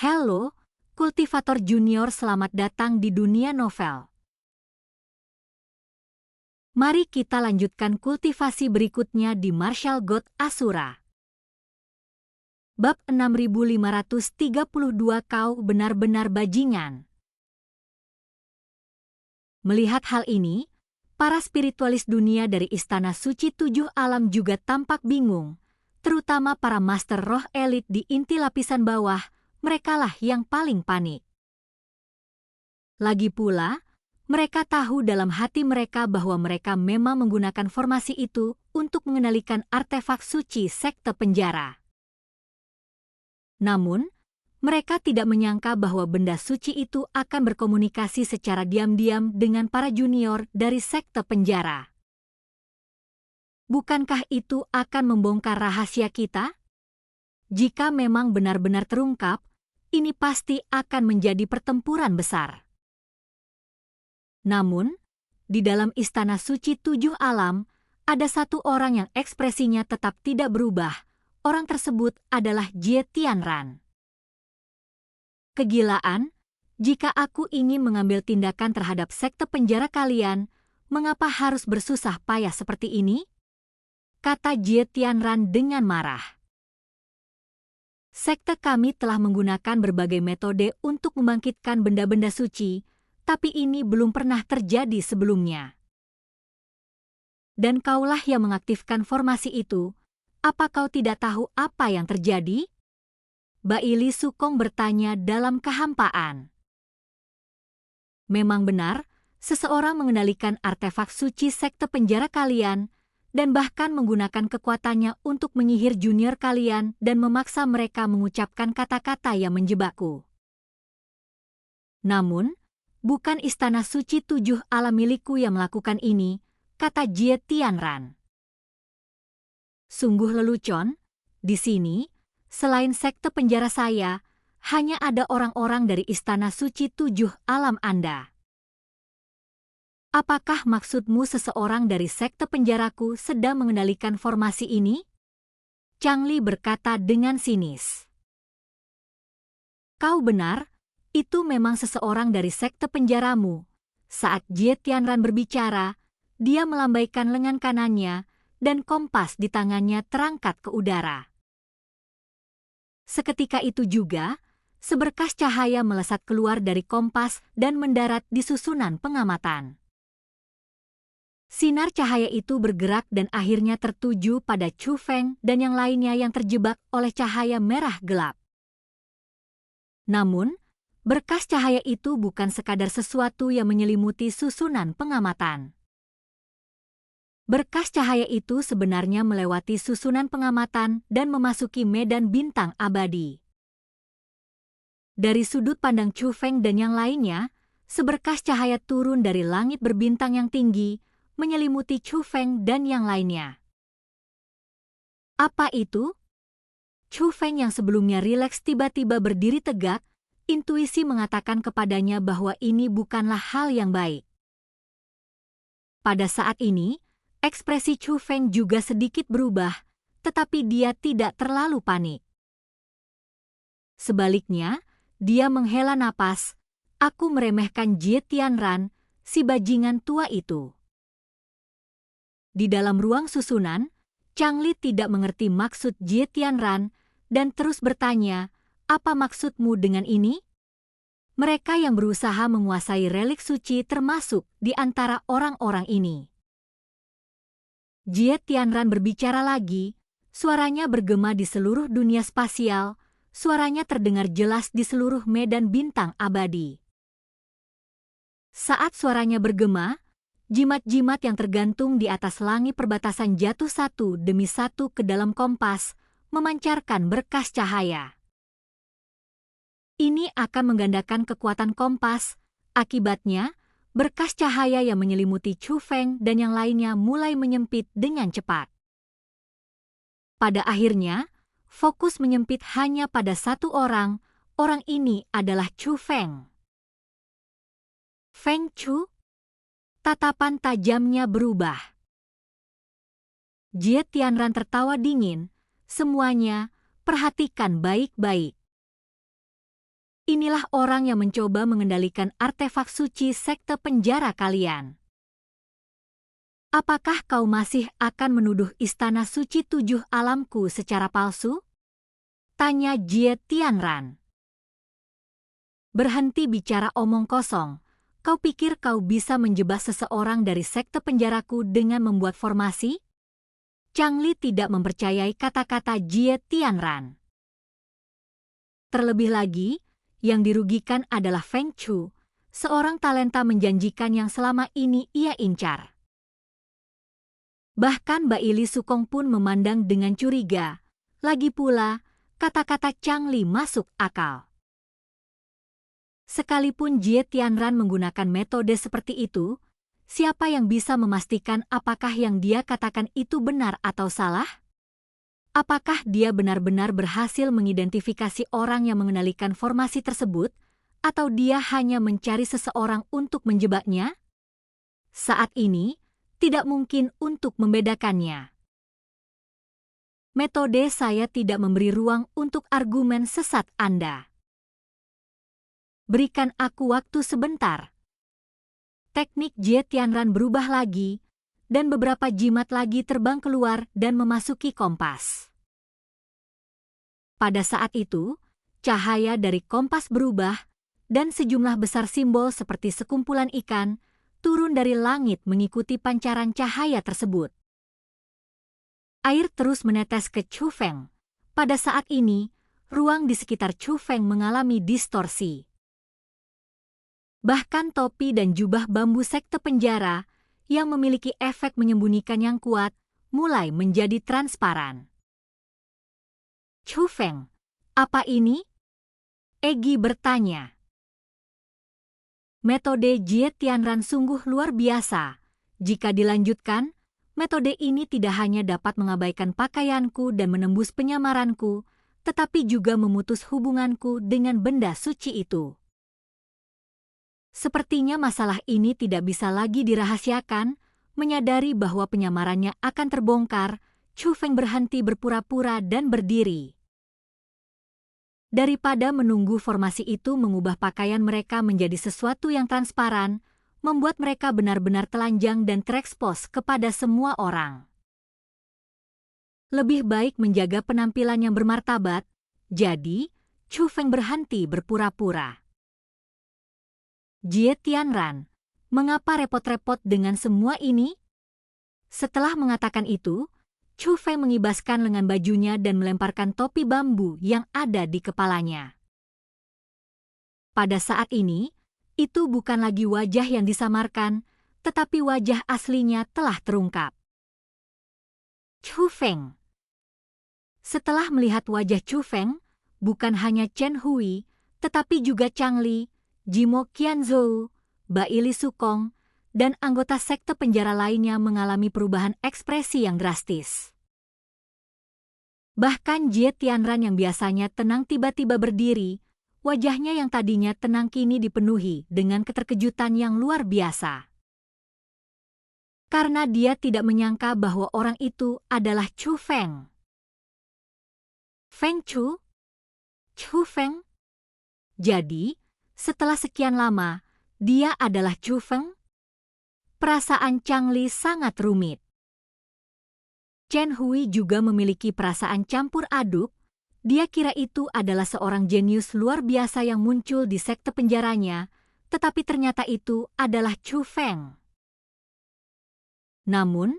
Halo, kultivator junior, selamat datang di dunia novel. Mari kita lanjutkan kultivasi berikutnya di Martial God Asura. Bab 6532, Kau benar-benar bajingan. Melihat hal ini, para spiritualis dunia dari Istana Suci Tujuh Alam juga tampak bingung, terutama para master roh elit di inti lapisan bawah. Merekalah yang paling panik. Lagi pula, mereka tahu dalam hati mereka bahwa mereka memang menggunakan formasi itu untuk mengendalikan artefak suci sekte penjara. Namun, mereka tidak menyangka bahwa benda suci itu akan berkomunikasi secara diam-diam dengan para junior dari sekte penjara. Bukankah itu akan membongkar rahasia kita? Jika memang benar-benar terungkap, ini pasti akan menjadi pertempuran besar. Namun, di dalam Istana Suci Tujuh Alam, ada satu orang yang ekspresinya tetap tidak berubah. Orang tersebut adalah Jie Tianran. Kegilaan, jika aku ingin mengambil tindakan terhadap sekte penjara kalian, mengapa harus bersusah payah seperti ini? Kata Jie Tianran dengan marah. Sekte kami telah menggunakan berbagai metode untuk membangkitkan benda-benda suci, tapi ini belum pernah terjadi sebelumnya. Dan kaulah yang mengaktifkan formasi itu. Apa kau tidak tahu apa yang terjadi? Baili Sukong bertanya dalam kehampaan. Memang benar, seseorang mengendalikan artefak suci sekte penjara kalian, dan bahkan menggunakan kekuatannya untuk menyihir junior kalian dan memaksa mereka mengucapkan kata-kata yang menjebakku. Namun, bukan Istana Suci Tujuh Alam milikku yang melakukan ini, kata Jie Tianran. Sungguh lelucon, di sini, selain sekte penjara saya, hanya ada orang-orang dari Istana Suci Tujuh Alam Anda. Apakah maksudmu seseorang dari sekte penjaraku sedang mengendalikan formasi ini? Chang Li berkata dengan sinis. Kau benar, itu memang seseorang dari sekte penjaramu. Saat Jie Tianran berbicara, dia melambaikan lengan kanannya dan kompas di tangannya terangkat ke udara. Seketika itu juga, seberkas cahaya melesat keluar dari kompas dan mendarat di susunan pengamatan. Sinar cahaya itu bergerak dan akhirnya tertuju pada Chu Feng dan yang lainnya yang terjebak oleh cahaya merah gelap. Namun, berkas cahaya itu bukan sekadar sesuatu yang menyelimuti susunan pengamatan. Berkas cahaya itu sebenarnya melewati susunan pengamatan dan memasuki medan bintang abadi. Dari sudut pandang Chu Feng dan yang lainnya, seberkas cahaya turun dari langit berbintang yang tinggi, menyelimuti Chu Feng dan yang lainnya. Apa itu? Chu Feng yang sebelumnya rileks tiba-tiba berdiri tegak, intuisi mengatakan kepadanya bahwa ini bukanlah hal yang baik. Pada saat ini, ekspresi Chu Feng juga sedikit berubah, tetapi dia tidak terlalu panik. Sebaliknya, dia menghela napas. Aku meremehkan Jie Tianran, si bajingan tua itu. Di dalam ruang susunan, Chang Li tidak mengerti maksud Jie Tianran dan terus bertanya, apa maksudmu dengan ini? Mereka yang berusaha menguasai relik suci termasuk di antara orang-orang ini. Jie Tianran berbicara lagi, suaranya bergema di seluruh dunia spasial, suaranya terdengar jelas di seluruh medan bintang abadi. Saat suaranya bergema, jimat-jimat yang tergantung di atas langit perbatasan jatuh satu demi satu ke dalam kompas, memancarkan berkas cahaya. Ini akan menggandakan kekuatan kompas, akibatnya, berkas cahaya yang menyelimuti Chu Feng dan yang lainnya mulai menyempit dengan cepat. Pada akhirnya, fokus menyempit hanya pada satu orang ini adalah Chu Feng. Feng Chu? Tatapan tajamnya berubah. Jie Tianran tertawa dingin. Semuanya, perhatikan baik-baik. Inilah orang yang mencoba mengendalikan artefak suci sekte penjara kalian. Apakah kau masih akan menuduh istana suci 7 alamku secara palsu? Tanya Jie Tianran. Berhenti bicara omong kosong. Kau pikir kau bisa menjebak seseorang dari sekte penjaraku dengan membuat formasi? Chang Li tidak mempercayai kata-kata Jie Tianran. Terlebih lagi, yang dirugikan adalah Feng Chu, seorang talenta menjanjikan yang selama ini ia incar. Bahkan Baili Sukong pun memandang dengan curiga. Lagi pula, kata-kata Chang Li masuk akal. Sekalipun Jie Tianran menggunakan metode seperti itu, siapa yang bisa memastikan apakah yang dia katakan itu benar atau salah? Apakah dia benar-benar berhasil mengidentifikasi orang yang mengendalikan formasi tersebut, atau dia hanya mencari seseorang untuk menjebaknya? Saat ini, tidak mungkin untuk membedakannya. Metode saya tidak memberi ruang untuk argumen sesat Anda. Berikan aku waktu sebentar. Teknik Jie Tianran berubah lagi, dan beberapa jimat lagi terbang keluar dan memasuki kompas. Pada saat itu, cahaya dari kompas berubah, dan sejumlah besar simbol seperti sekumpulan ikan turun dari langit mengikuti pancaran cahaya tersebut. Air terus menetes ke Chu Feng. Pada saat ini, ruang di sekitar Chu Feng mengalami distorsi. Bahkan topi dan jubah bambu sekte penjara yang memiliki efek menyembunyikan yang kuat mulai menjadi transparan. Chu Feng, apa ini? Egi bertanya. Metode Jie Tianran sungguh luar biasa. Jika dilanjutkan, metode ini tidak hanya dapat mengabaikan pakaianku dan menembus penyamaranku, tetapi juga memutus hubunganku dengan benda suci itu. Sepertinya masalah ini tidak bisa lagi dirahasiakan. Menyadari bahwa penyamarannya akan terbongkar, Chu Feng berhenti berpura-pura dan berdiri. Daripada menunggu formasi itu mengubah pakaian mereka menjadi sesuatu yang transparan, membuat mereka benar-benar telanjang dan terekspos kepada semua orang. Lebih baik menjaga penampilan yang bermartabat, jadi Chu Feng berhenti berpura-pura. Jie Tianran, mengapa repot-repot dengan semua ini? Setelah mengatakan itu, Chu Feng mengibaskan lengan bajunya dan melemparkan topi bambu yang ada di kepalanya. Pada saat ini, itu bukan lagi wajah yang disamarkan, tetapi wajah aslinya telah terungkap. Chu Feng. Setelah melihat wajah Chu Feng, bukan hanya Chen Hui, tetapi juga Chang Li, Jimo Qianzhou, Baili Sukong, dan anggota sekte penjara lainnya mengalami perubahan ekspresi yang drastis. Bahkan Jie Tianran yang biasanya tenang tiba-tiba berdiri, wajahnya yang tadinya tenang kini dipenuhi dengan keterkejutan yang luar biasa. Karena dia tidak menyangka bahwa orang itu adalah Chu Feng. Feng Chu? Chu Feng? Jadi, setelah sekian lama, dia adalah Chu Feng? Perasaan Chang Li sangat rumit. Chen Hui juga memiliki perasaan campur aduk. Dia kira itu adalah seorang jenius luar biasa yang muncul di sekte penjaranya, tetapi ternyata itu adalah Chu Feng. Namun,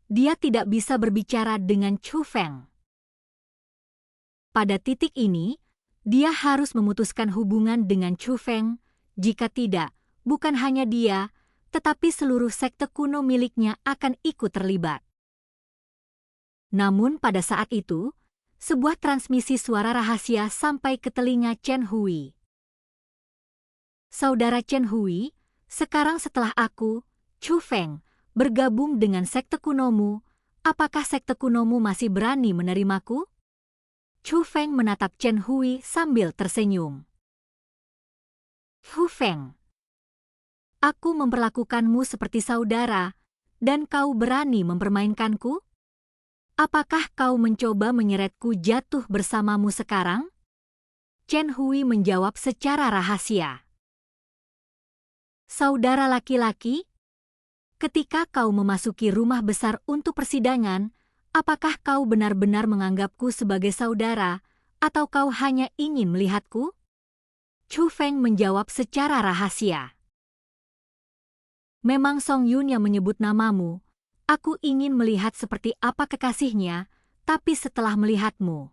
dia tidak bisa berbicara dengan Chu Feng. Pada titik ini, dia harus memutuskan hubungan dengan Chu Feng. Jika tidak, bukan hanya dia, tetapi seluruh sekte kuno miliknya akan ikut terlibat. Namun pada saat itu, sebuah transmisi suara rahasia sampai ke telinga Chen Hui. Saudara Chen Hui, sekarang setelah aku, Chu Feng, bergabung dengan sekte kunomu, apakah sekte kunomu masih berani menerimaku? Chu Feng menatap Chen Hui sambil tersenyum. Chu Feng, aku memperlakukanmu seperti saudara, dan kau berani mempermainkanku? Apakah kau mencoba menyeretku jatuh bersamamu sekarang? Chen Hui menjawab secara rahasia. Saudara laki-laki, ketika kau memasuki rumah besar untuk persidangan, apakah kau benar-benar menganggapku sebagai saudara, atau kau hanya ingin melihatku? Chu Feng menjawab secara rahasia. Memang Song Yun yang menyebut namamu. Aku ingin melihat seperti apa kekasihnya, tapi setelah melihatmu.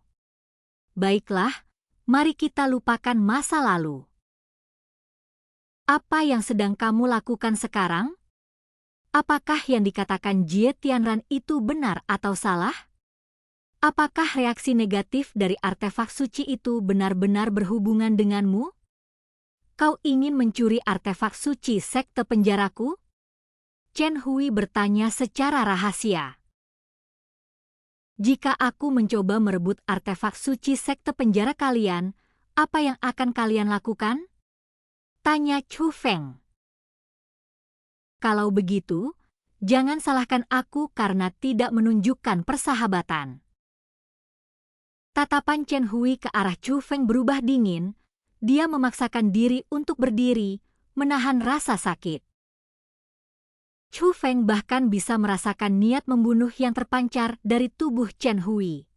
Baiklah, mari kita lupakan masa lalu. Apa yang sedang kamu lakukan sekarang? Apakah yang dikatakan Jie Tianran itu benar atau salah? Apakah reaksi negatif dari artefak suci itu benar-benar berhubungan denganmu? Kau ingin mencuri artefak suci sekte penjaraku? Chen Hui bertanya secara rahasia. Jika aku mencoba merebut artefak suci sekte penjara kalian, apa yang akan kalian lakukan? Tanya Chu Feng. Kalau begitu, jangan salahkan aku karena tidak menunjukkan persahabatan. Tatapan Chen Hui ke arah Chu Feng berubah dingin. Dia memaksakan diri untuk berdiri, menahan rasa sakit. Chu Feng bahkan bisa merasakan niat membunuh yang terpancar dari tubuh Chen Hui.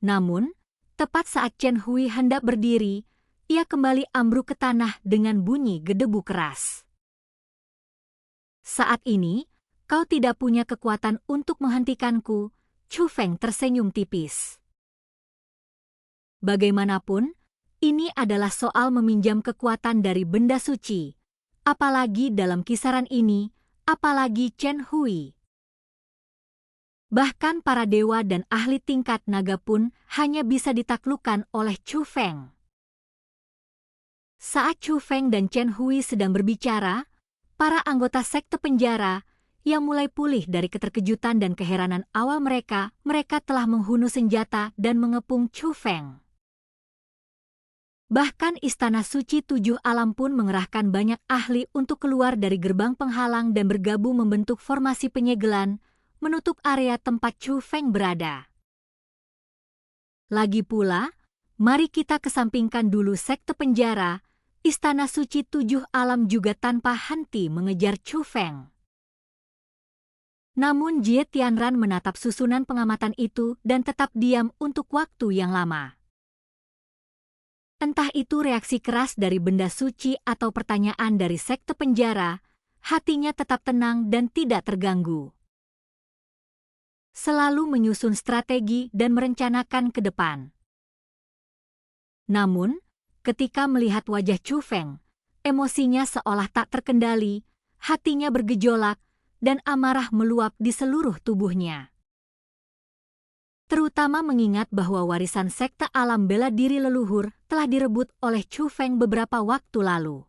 Namun, tepat saat Chen Hui hendak berdiri, ia kembali ambruk ke tanah dengan bunyi gedebu keras. Saat ini, kau tidak punya kekuatan untuk menghentikanku, Chu Feng tersenyum tipis. Bagaimanapun, ini adalah soal meminjam kekuatan dari benda suci, apalagi dalam kisaran ini, apalagi Chen Hui. Bahkan para dewa dan ahli tingkat naga pun hanya bisa ditaklukkan oleh Chu Feng. Saat Chu Feng dan Chen Hui sedang berbicara, para anggota sekte penjara yang mulai pulih dari keterkejutan dan keheranan awal mereka telah menghunus senjata dan mengepung Chu Feng. Bahkan Istana Suci Tujuh Alam pun mengerahkan banyak ahli untuk keluar dari gerbang penghalang dan bergabung membentuk formasi penyegelan, menutup area tempat Chu Feng berada. Lagi pula, mari kita kesampingkan dulu sekte penjara. Istana Suci Tujuh Alam juga tanpa henti mengejar Chu Feng. Namun Jie Tianran menatap susunan pengamatan itu dan tetap diam untuk waktu yang lama. Entah itu reaksi keras dari benda suci atau pertanyaan dari sekte penjara, hatinya tetap tenang dan tidak terganggu. Selalu menyusun strategi dan merencanakan ke depan. Namun, ketika melihat wajah Chu Feng, emosinya seolah tak terkendali, hatinya bergejolak, dan amarah meluap di seluruh tubuhnya. Terutama mengingat bahwa warisan sekte alam bela diri leluhur telah direbut oleh Chu Feng beberapa waktu lalu.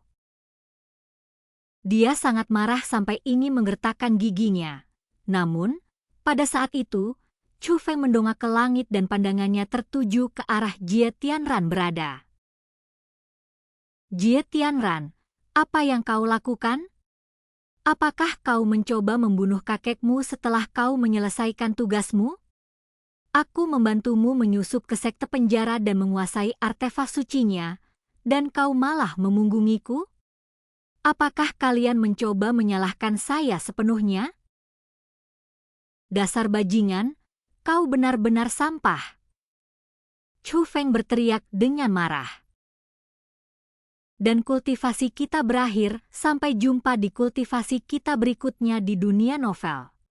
Dia sangat marah sampai ingin menggertakkan giginya. Namun, pada saat itu, Chu Feng mendongak ke langit dan pandangannya tertuju ke arah Jie Tianran berada. Jie Tianran, apa yang kau lakukan? Apakah kau mencoba membunuh kakekmu setelah kau menyelesaikan tugasmu? Aku membantumu menyusup ke sekte penjara dan menguasai artefak sucinya, dan kau malah memunggungiku? Apakah kalian mencoba menyalahkan saya sepenuhnya? Dasar bajingan, kau benar-benar sampah. Chu Feng berteriak dengan marah. Dan kultivasi kita berakhir, sampai jumpa di kultivasi kita berikutnya di dunia novel.